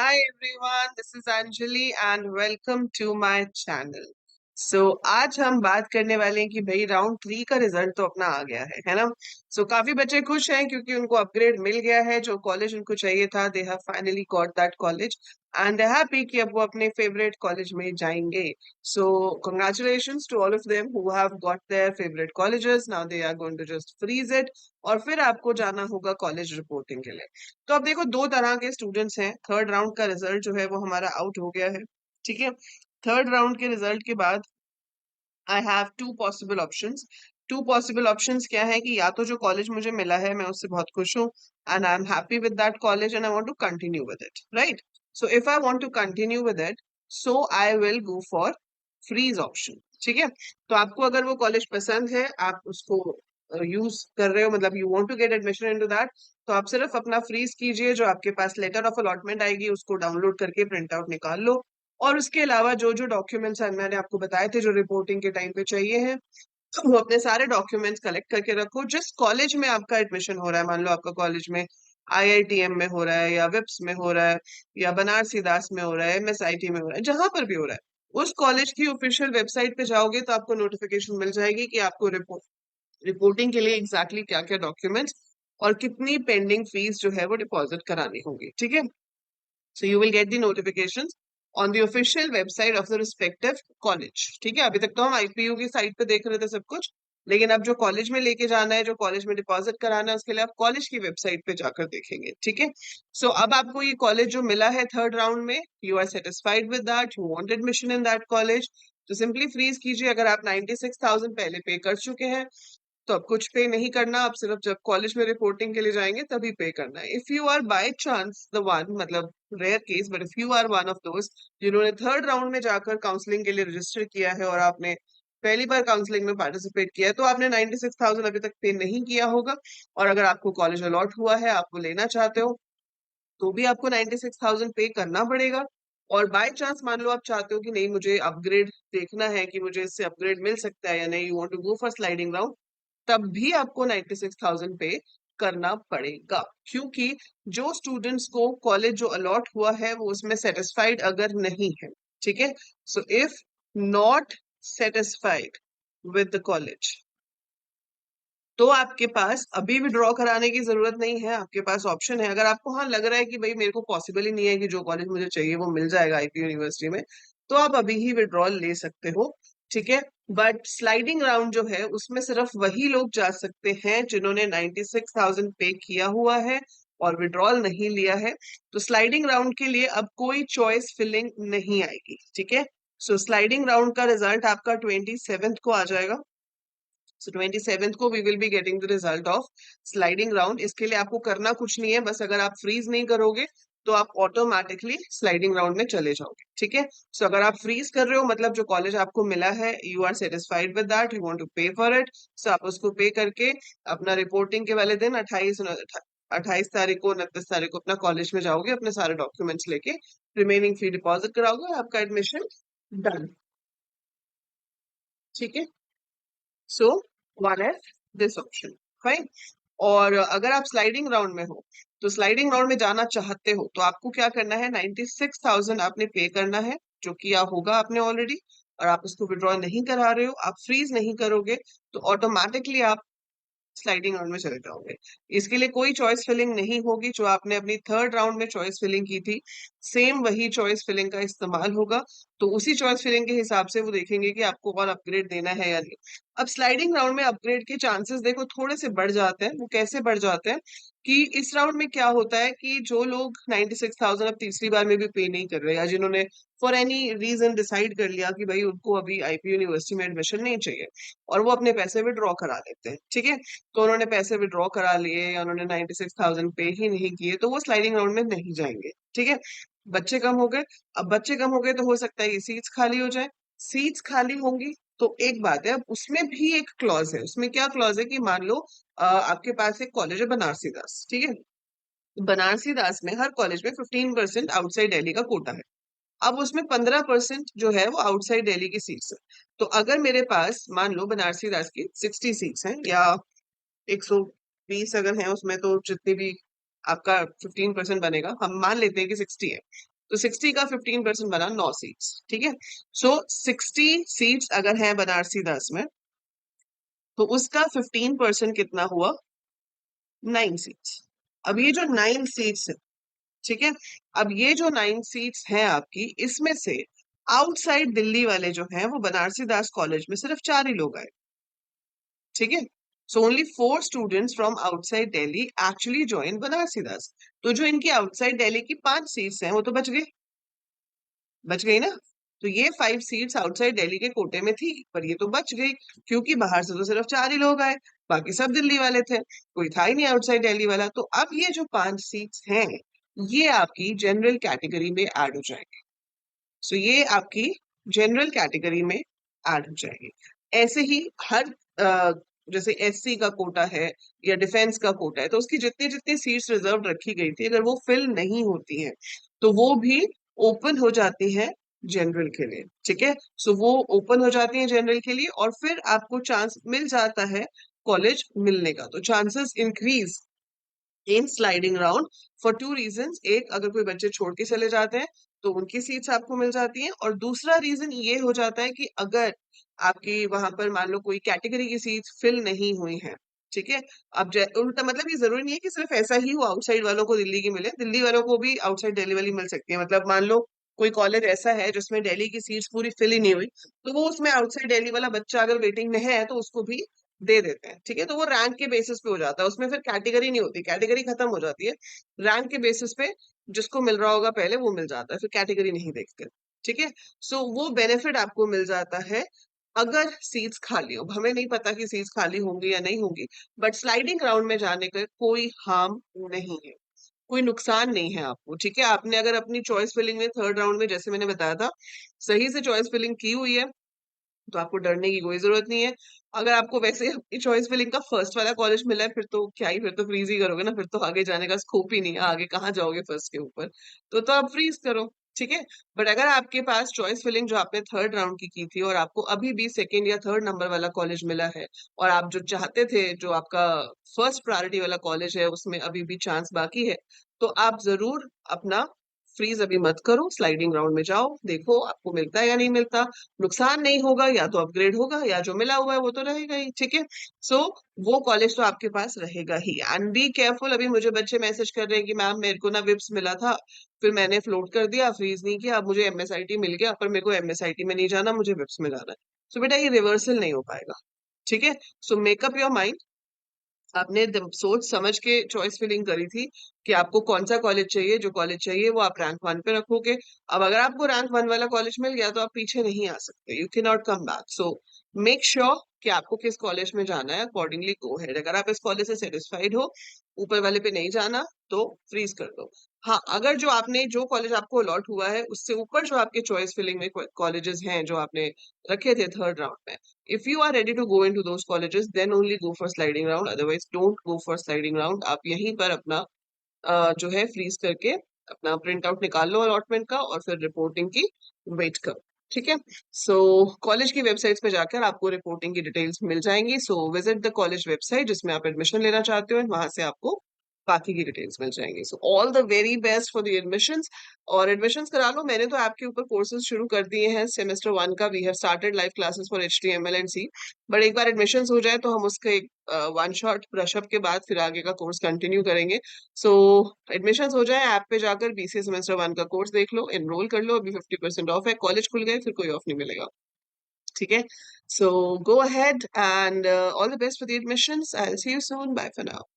Hi everyone, this is Anjali and welcome to my channel. आज हम बात करने वाले हैं कि भाई राउंड 3 का रिजल्ट तो अपना आ गया है ना। काफी बच्चे खुश हैं क्योंकि उनको अपग्रेड मिल गया है, जो कॉलेज उनको चाहिए था, they have finally got that college and they happy कि अब वो अपने फेवरेट कॉलेज में जाएंगे। Congratulations to all of them who have got their favourite colleges. Now they are going to just freeze it और फिर आपको जाना होगा कॉलेज रिपोर्टिंग के लिए। तो अब देखो, दो तरह के स्टूडेंट्स हैं। थर्ड राउंड का रिजल्ट जो है वो हमारा आउट हो गया है, ठीक है। थर्ड राउंड के रिजल्ट के बाद I have two possible options. Two possible options क्या है कि या तो जो कॉलेज मुझे मिला है मैं उससे बहुत खुश हूँ and I am happy with that college and I want to continue with it, right. So if I want to continue with it, so I will go for freeze option, ठीक है। तो आपको अगर वो कॉलेज पसंद है, आप उसको यूज कर रहे हो, मतलब you want to get admission into that, तो आप सिर्फ अपना फ्रीज कीजिए। जो आपके पास लेटर ऑफ अलॉटमेंट आएगी उसको डाउनलोड करके प्रिंट आउट निकाल लो, और उसके अलावा जो जो डॉक्यूमेंट्स मैंने आपको बताए थे जो रिपोर्टिंग के टाइम पे चाहिए हैं, वो अपने सारे डॉक्यूमेंट्स कलेक्ट करके रखो। जिस कॉलेज में आपका एडमिशन हो रहा है, मान लो आपका कॉलेज में आईआईटीएम में हो रहा है या विप्स में हो रहा है या बनारसी दास में हो रहा है, एमएसआईटी में हो रहा है, जहां पर भी हो रहा है, उस कॉलेज की ऑफिशियल वेबसाइट पे जाओगे तो आपको नोटिफिकेशन मिल जाएगी कि आपको रिपोर्टिंग के लिए एग्जैक्टली क्या क्या डॉक्यूमेंट्स और कितनी पेंडिंग फीस जो है वो डिपॉजिट करानी होगी, ठीक है। So you will get the notifications on the official website of the respective college. ठीक है, अभी तक तो हम आईपीयू की साइट पे देख रहे थे सब कुछ, लेकिन अब जो कॉलेज में लेके जाना है, जो कॉलेज में डिपॉजिट कराना है, उसके लिए आप कॉलेज की वेबसाइट पे जाकर देखेंगे, ठीक है। अब आपको ये कॉलेज जो मिला है थर्ड राउंड में, you are satisfied with that, you want admission in that college, तो सिंपली फ्रीज कीजिए। अगर आप 96,000 पहले पे कर चुके हैं तो अब कुछ पे नहीं करना, आप सिर्फ जब कॉलेज में रिपोर्टिंग के लिए जाएंगे तभी पे करना है। If you are by chance the one, मतलब rare case, but if you are one of दोस्त जिन्होंने थर्ड राउंड में जाकर काउंसलिंग के लिए रजिस्टर किया है और आपने पहली बार काउंसलिंग में पार्टिसिपेट किया है, तो आपने 96,000 अभी तक पे नहीं किया होगा। और अगर आपको कॉलेज अलॉट हुआ है, आप वो लेना चाहते हो, तो भी आपको 96,000 पे करना पड़ेगा। और बाय चांस मान लो आप चाहते हो कि नहीं, मुझे अपग्रेड देखना है कि मुझे इससे अपग्रेड मिल सकता है या नहीं, you want to go for sliding round, तब भी आपको 96,000 पे करना पड़ेगा। क्योंकि जो स्टूडेंट्स को कॉलेज जो अलॉट हुआ है वो उसमें सेटिस्फाइड अगर नहीं है, ठीक है, so if not satisfied with the college, तो आपके पास अभी विड्रॉ कराने की जरूरत नहीं है। आपके पास ऑप्शन है, अगर आपको हाँ लग रहा है कि भाई मेरे को पॉसिबल ही नहीं है कि जो कॉलेज मुझे चाहिए वो मिल जाएगा आईपी यूनिवर्सिटी में, तो आप अभी ही विड्रॉल ले सकते हो, ठीक है। बट स्लाइडिंग राउंड जो है उसमें सिर्फ वही लोग जा सकते हैं जिन्होंने 96,000 पे किया हुआ है और विड्रॉल नहीं लिया है। तो स्लाइडिंग राउंड के लिए अब कोई चॉइस फिलिंग नहीं आएगी, ठीक है। स्लाइडिंग राउंड का रिजल्ट आपका 27th को आ जाएगा। 27th को we will be getting the result of sliding round. इसके लिए आपको करना कुछ नहीं है, बस अगर आप फ्रीज नहीं करोगे तो आप ऑटोमेटिकली स्लाइडिंग राउंड में चले जाओगे, ठीक है। अगर आप फ्रीज कर रहे हो, मतलब जो कॉलेज आपको मिला है, you are satisfied with that, you want to pay for it, so आप उसको पे करके अपना रिपोर्टिंग के वाले दिन 28 तारीख को, 29 तारीख को अपना कॉलेज में जाओगे, अपने सारे डॉक्यूमेंट्स लेके रिमेनिंग फी डिपॉजिट कराओगे, आपका एडमिशन डन, ठीक है। सो वन है दिस ऑप्शन, फाइन। और अगर आप स्लाइडिंग राउंड में हो, तो स्लाइडिंग राउंड में जाना चाहते हो तो आपको क्या करना है, 96,000 आपने पे करना है, जो किया होगा आपने ऑलरेडी। और आप उसको विड्रॉ नहीं करा रहे हो, आप फ्रीज नहीं करोगे, तो ऑटोमेटिकली आप स्लाइडिंग राउंड में चले जाओगे। इसके लिए कोई चॉइस फिलिंग नहीं होगी। जो आपने अपनी थर्ड राउंड में चॉइस फिलिंग की थी, सेम वही चॉइस फिलिंग का इस्तेमाल होगा। तो उसी चॉइस फिलिंग के हिसाब से वो देखेंगे कि आपको और अपग्रेड देना है या नहीं। अब स्लाइडिंग राउंड में अपग्रेड के चांसेस देखो थोड़े से बढ़ जाते हैं। वो कैसे बढ़ जाते हैं कि इस राउंड में क्या होता है कि जो लोग 96,000 अब तीसरी बार में भी पे नहीं कर रहे, या जिन्होंने फॉर एनी रीजन डिसाइड कर लिया कि भाई उनको अभी आईपी यूनिवर्सिटी में एडमिशन नहीं चाहिए, और वो अपने पैसे विड्रॉ करा लेते हैं, ठीक है। तो उन्होंने पैसे विड्रॉ करा लिए या उन्होंने 96,000 पे ही नहीं किए, तो वो स्लाइडिंग राउंड में नहीं जाएंगे, ठीक है। बच्चे कम हो गए। अब बच्चे कम हो गए तो हो सकता है ये सीट्स खाली हो जाए। सीट्स खाली होंगी तो एक बात है, अब उसमें भी एक क्लॉज है। उसमें क्या क्लॉज है कि मान लो आपके पास एक कॉलेज है बनारसी दास, ठीक है। बनारसी दास में हर कॉलेज में 15% आउटसाइड दिल्ली का कोटा है। अब उसमें 15% जो है वो आउटसाइड दिल्ली की सीट्स है। तो अगर मेरे पास मान लो बनारसी दास की 60 सीट्स हैं या 120 अगर है उसमें, तो जितनी भी आपका 15% बनेगा, हम मान लेते हैं कि 60 है। तो 60 का 15% बना 9 सीट्स, ठीक है। सो 60 सीट्स अगर है बनारसी 10 में, तो उसका 15% कितना हुआ? 9 सीट्स। अब ये जो 9 सीट्स है, ठीक है, अब ये जो 9 सीट्स हैं आपकी, इसमें से आउटसाइड दिल्ली वाले जो हैं वो बनारसी दास कॉलेज में सिर्फ 4 ही लोग आए, ठीक है। So only 4 students from outside Delhi actually join Banarasi Das. तो जो इनकी आउटसाइड दिल्ली की 5 सीट्स हैं वो तो बच गई ना। तो ये 5 सीट्स आउटसाइड दिल्ली के कोटे में थी, पर ये तो बच गई, क्योंकि बाहर से तो सिर्फ 4 ही लोग आए, बाकी सब दिल्ली वाले थे, कोई था ही नहीं आउटसाइड दिल्ली वाला। तो अब ये जो 5 सीट्स हैं, ये आपकी जनरल कैटेगरी में ऐड हो जाएंगे। सो ये आपकी जनरल कैटेगरी में ऐड हो जाएगी। ऐसे ही हर जैसे एससी का कोटा है या डिफेंस का कोटा है, तो उसकी जितनी जितनी सीट्स रिजर्व रखी गई थी, अगर वो फिल नहीं होती हैं, तो वो भी ओपन हो जाती है जनरल के लिए, ठीक है। सो वो ओपन हो जाती है जनरल के लिए, और फिर आपको चांस मिल जाता है कॉलेज मिलने का। तो chances increase in sliding round for 2 reasons. एक, अगर कोई बच्चे छोड़ के चले जाते हैं तो उनकी सीट्स आपको मिल जाती हैं, और दूसरा रीजन ये हो जाता है कि अगर आपकी वहां पर मान लो कोई कैटेगरी की सीट्स फिल नहीं हुई है, ठीक है। अब उल्टा मतलब ये जरूरी नहीं है कि सिर्फ ऐसा ही हो आउटसाइड वालों को दिल्ली की मिले, दिल्ली वालों को भी आउटसाइड दिल्ली वाली मिल सकती है। मतलब मान लो कोई कॉलेज ऐसा है जिसमें दिल्ली की सीट्स पूरी फिल ही नहीं हुई, तो वो उसमें आउटसाइड दिल्ली वाला बच्चा अगर वेटिंग में है तो उसको भी दे देते हैं, ठीक है। तो वो रैंक के बेसिस पे हो जाता है, उसमें फिर कैटेगरी नहीं होती, कैटेगरी खत्म हो जाती है। रैंक के बेसिस पे जिसको मिल रहा होगा पहले वो मिल जाता है, फिर कैटेगरी नहीं देखते, ठीक है। सो वो बेनिफिट आपको मिल जाता है अगर सीट्स खाली हो। अब हमें नहीं पता कि सीट्स खाली होंगी या नहीं होंगी, बट स्लाइडिंग राउंड में जाने का कोई हार्म नहीं है, कोई नुकसान नहीं है आपको, ठीक है। आपने अगर अपनी चॉइस फिलिंग में थर्ड राउंड में, जैसे मैंने बताया था, सही से चॉइस फिलिंग की हुई है, तो आपको डरने की कोई जरूरत नहीं है। अगर आपको वैसे ही अपनी चॉइस फिलिंग का फर्स्ट वाला कॉलेज मिला है, फिर तो क्या ही, फिर तो फ्रीज ही करोगे ना, फिर तो आगे जाने का स्कोप ही नहीं है, आगे कहाँ जाओगे फर्स्ट के ऊपर। तो आप फ्रीज करो, ठीक है। बट अगर आपके पास चॉइस फिलिंग जो आपने थर्ड राउंड की थी, और आपको अभी भी सेकेंड या थर्ड नंबर वाला कॉलेज मिला है, और आप जो चाहते थे, जो आपका फर्स्ट प्रायोरिटी वाला कॉलेज है, उसमें अभी भी चांस बाकी है, तो आप जरूर अपना फ्रीज अभी मत करो, स्लाइडिंग राउंड में जाओ, देखो आपको मिलता है या नहीं मिलता। नुकसान नहीं होगा, या तो अपग्रेड होगा, या जो मिला हुआ है वो तो रहेगा ही, ठीक है। सो वो कॉलेज तो आपके पास रहेगा ही। And be careful. अभी मुझे बच्चे मैसेज कर रहे हैं कि मैम मेरे को ना विप्स मिला था, फिर मैंने फ्लोट कर दिया, फ्रीज नहीं किया, अब मुझे एमएसआईटी मिल गया, पर मेरे को एमएसआईटी में नहीं जाना, मुझे विप्स में जाना है। सो बेटा ये रिवर्सल नहीं हो पाएगा, ठीक है। सो मेकअप योर माइंड। आपने सोच समझ के चॉइस फिलिंग करी थी कि आपको कौन सा कॉलेज चाहिए, जो कॉलेज चाहिए वो आप रैंक 1 पे रखोगे। अब अगर आपको रैंक 1 वाला कॉलेज मिल गया तो आप पीछे नहीं आ सकते, you can not come back. So make sure कि आपको किस कॉलेज में जाना है, अकॉर्डिंगली गो हेड। अगर आप इस कॉलेज से सेटिस्फाइड हो, ऊपर वाले पे नहीं जाना, तो फ्रीज कर दो। हाँ, अगर जो आपने जो कॉलेज आपको अलॉट हुआ है उससे ऊपर जो आपके चॉइस फिलिंग में कॉलेजेस हैं जो आपने रखे थे थर्ड राउंड में, if you are ready to go into those colleges, then only go for sliding round, otherwise don't go for sliding round। आप यहीं पर अपना जो है फ्रीज करके अपना प्रिंट आउट निकाल लो अलॉटमेंट का, और फिर रिपोर्टिंग की वेट करो, ठीक है। सो कॉलेज की वेबसाइट्स पे जाकर आपको रिपोर्टिंग की डिटेल्स मिल जाएंगी। So visit the college website जिसमें आप एडमिशन लेना चाहते हो, वहां से आपको बाकी की डिटेल्स मिल जाएंगी। So all the very best for the admissions. और एडमिशंस करा लो, मैंने तो आपके ऊपर कोर्सेज शुरू कर दिए हैं सेमेस्टर 1 का। We have started live classes for HTML and C। But एक बार एडमिशंस हो जाए तो हम उसका एक वन शॉट ब्रशअप के बाद फिर आगे का कोर्स कंटिन्यू करेंगे। सो एडमिशंस हो जाए, ऐप पे जाकर BCA सेमेस्टर 1 का कोर्स देख लो, एनरोल कर लो, अभी 50% ऑफ है, कॉलेज खुल गए फिर कोई ऑफ नहीं मिलेगा, ठीक है। So go ahead and all the best for the admissions. I will see you soon, bye for now.